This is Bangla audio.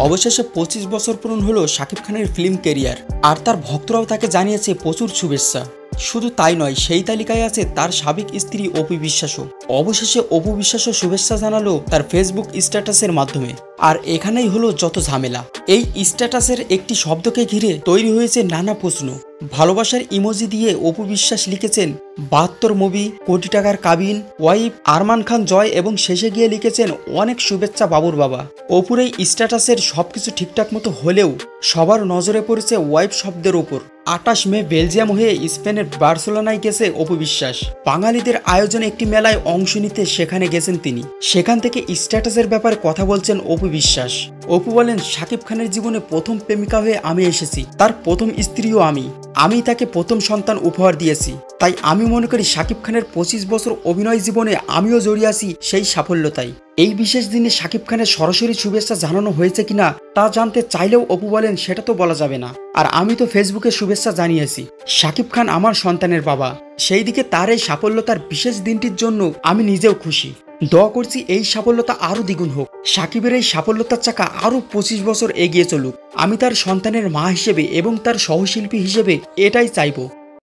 অবশেষে 25 বছর পূরণ হলো শাকিব খানের ফিল্ম ক্যারিয়ার, আর তার ভক্তরাও তাকে জানিয়েছে প্রচুর শুভেচ্ছা। শুধু তাই নয়, সেই তালিকায় আছে তার সাবেক স্ত্রী অপু বিশ্বাসও। অবশেষে অপু বিশ্বাসও শুভেচ্ছা জানালো তার ফেসবুক স্ট্যাটাসের মাধ্যমে। আর এখানেই হলো যত ঝামেলা। এই স্ট্যাটাসের একটি শব্দকে ঘিরে তৈরি হয়েছে নানা প্রশ্ন। ভালোবাসার ইমোজি দিয়ে অপু বিশ্বাস লিখেছেন 72 মুভি, কোটি টাকার কাবিন, ওয়াইফ আরমান খান জয়, এবং শেষে গিয়ে লিখেছেন অনেক শুভেচ্ছা বাবুর বাবা। অপুর এই স্ট্যাটাসের সবকিছু ঠিকঠাক মতো হলেও সবার নজরে পড়েছে ওয়াইফ শব্দের ওপর। 28 মে বেলজিয়াম হয়ে স্পেনের বার্সেলোনায় গেছে অপু বিশ্বাস। বাঙালিদের আয়োজনে একটি মেলায় অংশ নিতে সেখানে গেছেন তিনি। সেখান থেকে স্ট্যাটাসের ব্যাপারে কথা বলছেন অপু বিশ্বাস। অপু বলেন, শাকিব খানের জীবনে প্রথম প্রেমিকা হয়ে আমি এসেছি, তার প্রথম স্ত্রীও আমি তাকে প্রথম সন্তান উপহার দিয়েছি। তাই আমি মনে করি শাকিব খানের 25 বছর অভিনয় জীবনে আমিও জড়িয়ে আছি সেই সাফল্যতাই। এই বিশেষ দিনে শাকিব খানের সরাসরি শুভেচ্ছা জানানো হয়েছে কিনা তা জানতে চাইলেও অপু বলেন, সেটা তো বলা যাবে না। আর আমি তো ফেসবুকে শুভেচ্ছা জানিয়েছি। শাকিব খান আমার সন্তানের বাবা, সেই দিকে তার এই সাফল্যতার বিশেষ দিনটির জন্য আমি নিজেও খুশি। দোয়া করছি এই সাফল্যতা আরো দ্বিগুণ হোক। শাকিবের এই সাফল্যতার চাকা আরো 25 বছর এগিয়ে চলুক। আমি তার সন্তানের মা হিসেবে এবং তার সহশিল্পী হিসেবে এটাই চাইবো।